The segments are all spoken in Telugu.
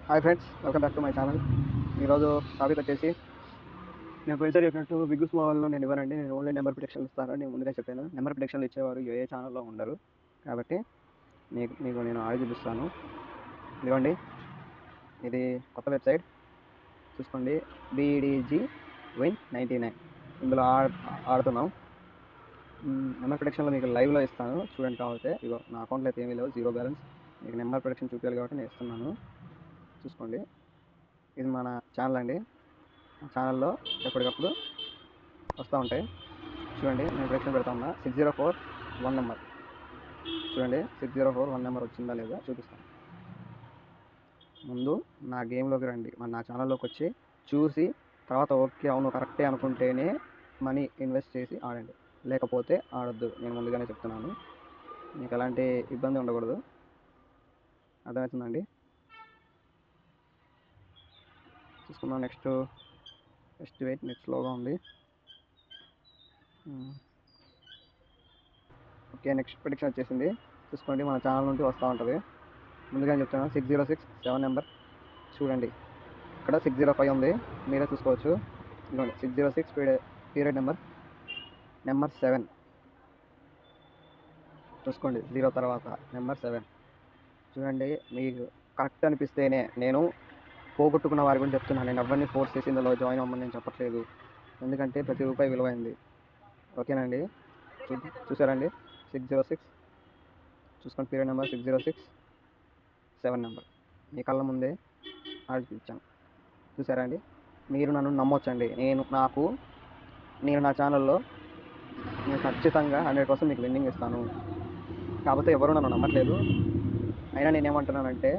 Hi friends, welcome back to my channel. ఈరోజు టాపిక్ వచ్చేసి నేను పోయినసారి చెప్పినట్టు బిగ్ స్మాల్లో నేను ఇవ్వనండి. నేను ఓన్లీ నెంబర్ ప్రొటెక్షన్ ఇస్తానని నేను ముందుగా చెప్పాను. నెంబర్ ప్రొటెక్షన్లు ఇచ్చేవారు ఏ ఛానల్లో ఉండరు. కాబట్టి మీకు నేను ఆడి చూపిస్తాను. ఇదిగోండి, ఇది కొత్త వెబ్సైట్ చూసుకోండి. BDG Win 99 ఇందులో ఆడుతున్నాం. నెంబర్ ప్రొటెక్షన్లో మీకు లైవ్లో ఇస్తాను, చూడండి. కావాలంటే ఇగో నా అకౌంట్లో అయితే ఏమీ లేవు, 0 బ్యాలెన్స్. మీకు నెంబర్ ప్రొటెక్షన్ చూపించాలి కాబట్టి నేను ఇస్తున్నాను, చూసుకోండి. ఇది మన ఛానల్ అండి. ఛానల్లో ఎప్పటికప్పుడు వస్తూ ఉంటాయి, చూడండి. నేను ప్రొటెక్షన్ పెడతా ఉన్నా. 6041 నెంబర్ చూడండి. 6041 నెంబర్ వచ్చిందా లేదా చూపిస్తాను. ముందు నా గేమ్లోకి రండి, నా ఛానల్లోకి వచ్చి చూసి తర్వాత ఓకే అవును కరెక్టే అనుకుంటేనే మనీ ఇన్వెస్ట్ చేసి ఆడండి, లేకపోతే ఆడొద్దు. నేను ముందుగానే చెప్తున్నాను, మీకు ఎలాంటి ఇబ్బంది ఉండకూడదు. అర్థమవుతుందండి? చూసుకుందాం. నెక్స్ట్ వెయిట్, నెట్ స్లోగా ఉంది. ఓకే, నెక్స్ట్ ప్రిడిక్షన్ వచ్చేసింది, చూసుకోండి. మన ఛానల్ నుండి వస్తూ ఉంటుంది. ముందుగానే చెప్తున్నాను. 6067 నెంబర్ చూడండి. ఇక్కడ 605 ఉంది, మీరే చూసుకోవచ్చు. ఇదిగోండి 606 పీరియడ్ నెంబర్ 7 చూసుకోండి. 0 తర్వాత నెంబర్ 7 చూడండి. మీకు కరెక్ట్ అనిపిస్తేనే, నేను పోగొట్టుకున్న వారి గురించి చెప్తున్నాను. నేను ఎవరిని ఫోర్స్ చేసి ఇందులో జాయిన్ అవ్వమని నేను చెప్పట్లేదు, ఎందుకంటే ప్రతి రూపాయి విలువైంది. ఓకేనండి? చూసారండి? 606 చూసుకోండి. పీరియడ్ నెంబర్ 6067 నెంబర్ మీ కళ్ళ ముందే ఆడిపించాను, చూసారా అండి? మీరు నన్ను నమ్మొచ్చండి. నేను నా ఛానల్లో నేను ఖచ్చితంగా 100% మీకు విన్నింగ్ ఇస్తాను. కాకపోతే ఎవరు నన్ను నమ్మట్లేదు. అయినా నేనేమంటున్నానంటే,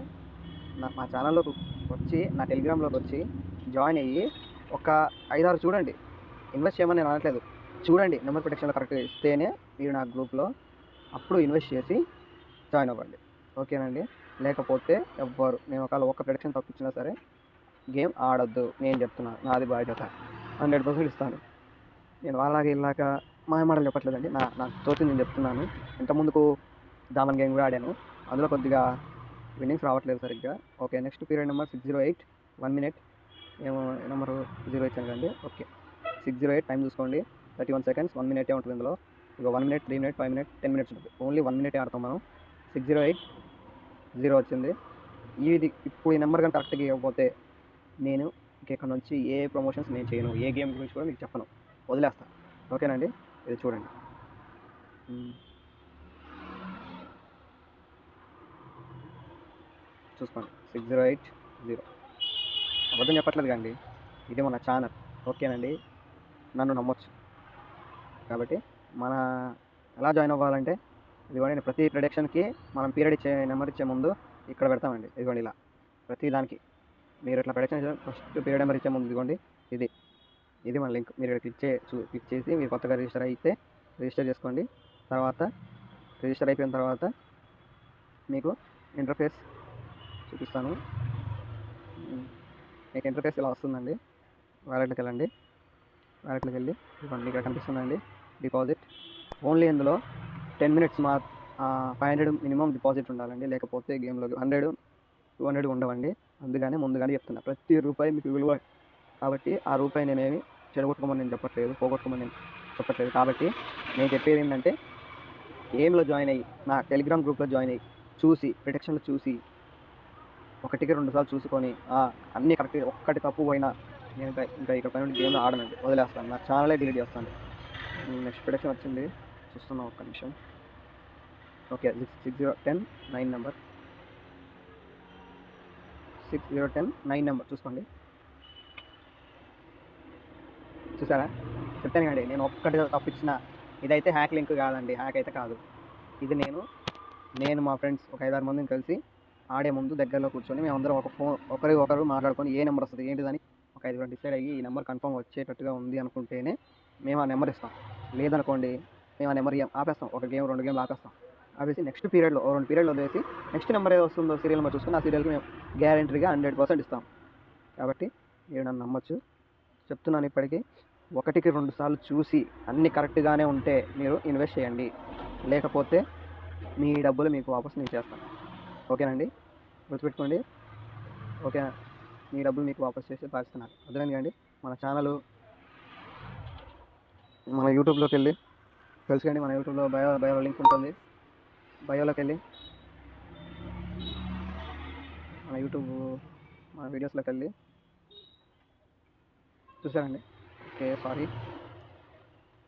మా ఛానల్లోకి వచ్చి, నా టెలిగ్రామ్లోకి వచ్చి జాయిన్ అయ్యి ఒక 5-6 చూడండి. ఇన్వెస్ట్ చేయమని నేను అనట్లేదు, చూడండి. నెంబర్ ప్రొటెక్షన్లో కరెక్ట్గా ఇస్తేనే మీరు నా గ్రూప్లో అప్పుడు ఇన్వెస్ట్ చేసి జాయిన్ అవ్వండి, ఓకేనండి? లేకపోతే ఎవ్వరు, నేను ఒకవేళ ఒక్క ప్రొటెక్షన్ తప్పించినా సరే గేమ్ ఆడొద్దు. నేను చెప్తున్నాను, నాది బాధ్యత. 100% ఇస్తాను. నేను అలాగే ఇలాగ మాయమాటలు చెప్పట్లేదండి, నాకు తోచింది నేను చెప్తున్నాను. ఇంతకుముందుకు దామన్ గేమ్ కూడా ఆడాను, అందులో కొద్దిగా విన్నింగ్స్ రావట్లేదు సరిగ్గా. Okay, next period number 608 1 minute ఏమో నెంబరు 0 ఇచ్చాను కదండి. ఓకే, 608 టైం చూసుకోండి. 31 సెకండ్స్. 1 మినిటే ఉంటుంది ఇందులో. ఇక 1 మినిట్, 3 మినిట్, 5 మినిట్, 10 మినిట్స్ ఉంటుంది. ఓన్లీ 1 మినిటే ఆడతాం మనం. 608 0 వచ్చింది. ఇది ఇప్పుడు ఈ నెంబర్ కానీ కరెక్ట్గా ఇవ్వకపోతే నేను ఇక్కడ నుంచి ఏ ప్రమోషన్స్ నేను చేయను, ఏ గేమ్ గురించి కూడా మీకు చెప్పను, వదిలేస్తాను. ఓకేనండి? ఇది చూడండి. చూసుకోండి. 6080 అబద్ధం చెప్పట్లేదు కండి, ఇది మన ఛానల్. ఓకేనండి? నన్ను నమ్మొచ్చు. కాబట్టి ఎలా జాయిన్ అవ్వాలంటే, ఇదిగోండి. నేను ప్రతి ప్రొడక్షన్కి మనం పీరియడ్ ఇచ్చే నెంబర్ ఇచ్చే ముందు ఇక్కడ పెడతామండి. ఇదిగోండి, ఇలా ప్రతి దానికి మీరు ఇట్లా ప్రొడక్షన్ ఫస్ట్ పీరియడ్ నెంబర్ ఇచ్చే ముందు ఇదిగోండి, ఇది మన లింక్. మీరు క్లిక్ చేసి మీరు కొత్తగా రిజిస్టర్ చేసుకోండి. తర్వాత రిజిస్టర్ అయిపోయిన తర్వాత మీకు ఇంటర్ఫేస్ చూపిస్తాను. మీకు ఇంటర్ఫేస్ ఇలా వస్తుందండి. వాలెట్లోకి వెళ్ళండి. వాలెట్లోకి వెళ్ళి ఇదిగోండి, ఇక్కడ కనిపిస్తుందండి డిపాజిట్. ఓన్లీ ఇందులో 10 మినిట్స్ 500 మినిమం డిపాజిట్ ఉండాలండి, లేకపోతే గేమ్లోకి 100, 200 ఉండవండి. అందుకని ముందుగానే చెప్తున్నా, ప్రతి రూపాయి మీకు విలువ. కాబట్టి ఆ రూపాయి నేనేమి చెడగొట్టుకోమని నేను చెప్పట్లేదు, పోగొట్టుకోమని నేను చెప్పట్లేదు. కాబట్టి నేను చెప్పేది ఏంటంటే, గేమ్లో జాయిన్ అయ్యి, నా టెలిగ్రామ్ గ్రూప్లో జాయిన్ అయ్యి, చూసి ప్రొటెక్షన్లు చూసి 1కి 2 సార్లు చూసుకొని అన్నీ కరెక్ట్గా, ఒక్కటి తప్పు పోయినా నేను ఇంకా ఇక్కడ పైన గేమ్లో ఆడనండి, వదిలేస్తాను. నా ఛానలే డిలీట్ చేస్తాను. నెక్స్ట్ ప్రొటెక్షన్ వచ్చింది, చూస్తున్నాం, ఒక్క నిమిషం. ఓకే, 6010 నెంబర్ 6010 నెంబర్ చూసుకోండి. చూసారా? చెప్తాను కండి, నేను ఒక్కటి తప్పించిన. ఇదైతే హ్యాక్ లింక్ కాదండి, హ్యాక్ అయితే కాదు. ఇది నేను మా ఫ్రెండ్స్ ఒక 5-6 మందిని కలిసి ఆడే ముందు దగ్గరలో కూర్చొని మేమందరం ఒకరు మాట్లాడుకొని ఏ నెంబర్ వస్తుంది ఏంటిదని ఒక 5 డిసైడ్ అయ్యి, ఈ నెంబర్ కన్ఫర్మ్ వచ్చేటట్టుగా ఉంది అనుకుంటేనే మేము ఆ నెంబర్ ఇస్తాం. లేదనుకోండి, మేము ఆ నెంబర్ ఆపేస్తాం. ఒక గేమ్ 2 గేమ్లు ఆపేసి నెక్స్ట్ పీరియడ్లో 2 పీరియడ్లు వదిలేసి నెక్స్ట్ నెంబర్ ఏదో వస్తుందో సీరియల్ నెంబర్ చూసుకుని ఆ సీరియల్కి మేము గ్యారెంటీగా 100% ఇస్తాం. కాబట్టి మీరు నన్ను నమ్మొచ్చు. చెప్తున్నాను, ఇప్పటికీ 1కి 2 సార్లు చూసి అన్నీ కరెక్ట్గానే ఉంటే మీరు ఇన్వెస్ట్ చేయండి, లేకపోతే మీ డబ్బులు మీకు వాపస్ నేను చేస్తాను. ఓకేనండి? గుర్తుపెట్టుకోండి. ఓకే, మీ డబ్బులు మీకు వాపస్ చేసి భావిస్తున్నారు. అర్థమైంది కండి. మన ఛానల్ మన యూట్యూబ్లోకి వెళ్ళి తెలుసుకోండి. మన యూట్యూబ్లో బయో లింక్ ఉంటుంది. బయోలోకి వెళ్ళి మన యూట్యూబ్ మన వీడియోస్లోకి వెళ్ళి చూసారండి. Okay, sorry.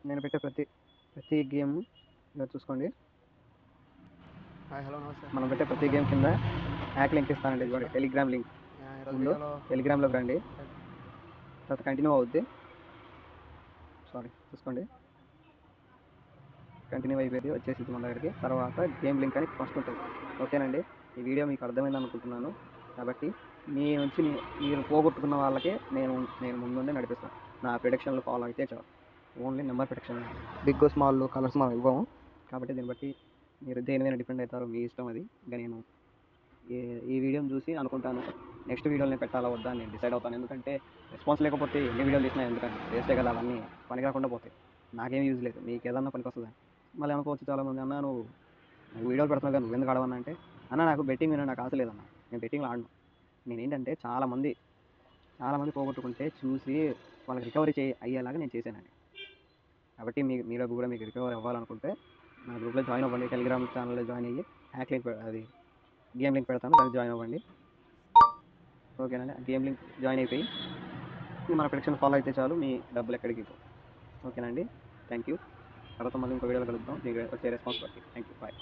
నేను పెట్టే ప్రతి గేమ్ మీరు చూసుకోండి. హలో నమస్తే. మనం పెట్టే ప్రతి గేమ్ కింద హ్యాక్ లింక్ ఇస్తానండి. ఇదిగోండి టెలిగ్రామ్ లింక్. ముందు టెలిగ్రామ్లోకి రండి, తర్వాత కంటిన్యూ అవుద్ది. సారీ, చూసుకోండి. కంటిన్యూ అయిపోయింది, వచ్చేసింది మన దగ్గరికి. తర్వాత గేమ్ లింక్ అని ఫస్ట్ ఉంటుంది. ఓకేనండి, ఈ వీడియో మీకు అర్థమైంది అనుకుంటున్నాను. కాబట్టి మీ నుంచి మీరు పోగొట్టుకున్న వాళ్ళకి నేను ముందుండి నడిపిస్తాను. నా ప్రిడిక్షన్లు ఫాలో అయితే చాలు. Only number prediction, big small colours మనం ఇవ్వము. కాబట్టి దీన్ని బట్టి మీరు దేని మీద డిపెండ్ అవుతారో మీ ఇష్టం. అది ఇంకా నేను ఈ వీడియోని చూసి అనుకుంటాను, నెక్స్ట్ వీడియోని పెట్టాలా వద్దా అని నేను డిసైడ్ అవుతాను. ఎందుకంటే రెస్పాన్స్ లేకపోతే ఎన్ని వీడియోలు తీసినా ఎందుకంటే వేస్టే కదా, అవన్నీ పని కాకుండా పోతాయి. నాకేం యూజ్ లేదు, మీకు ఏదన్నా పనికి వస్తుందని. మళ్ళీ అనుకోవచ్చు చాలామంది, అన్న నువ్వు వీడియోలు పెడుతున్నావు కదా, నువ్వు ఎందుకు ఆడవన్నా అంటే, అన్న నాకు బెట్టింగ్ మీద నాకు ఆశ లేదన్న, నేను బెట్టింగ్లో ఆడను. నేను ఏంటంటే చాలామంది పోగొట్టుకుంటే చూసి వాళ్ళకి రికవరీ అయ్యేలాగా నేను చేశానండి. కాబట్టి మీలో కూడా మీకు రికవరీ అవ్వాలనుకుంటే నా గ్రూప్లో జాయిన్ అవ్వండి. టెలిగ్రామ్ ఛానల్లో జాయిన్ అయ్యి హ్యాక్ లింక్ అది గేమ్ లింక్ పెడతాను, దానికి జాయిన్ అవ్వండి. ఓకేనండి, గేమ్ లింక్ జాయిన్ అయిపోయి మన ప్రిడిక్షన్ ఫాలో అయితే చాలు, మీ డబ్బులు ఎక్కడికి పోవు. ఓకేనండి, థ్యాంక్ యూ. తర్వాత మళ్ళీ ఇంకో వీడియోలో కలుద్దాం, మీకు వచ్చే రెస్పాన్స్ బట్టి. Thank you, bye.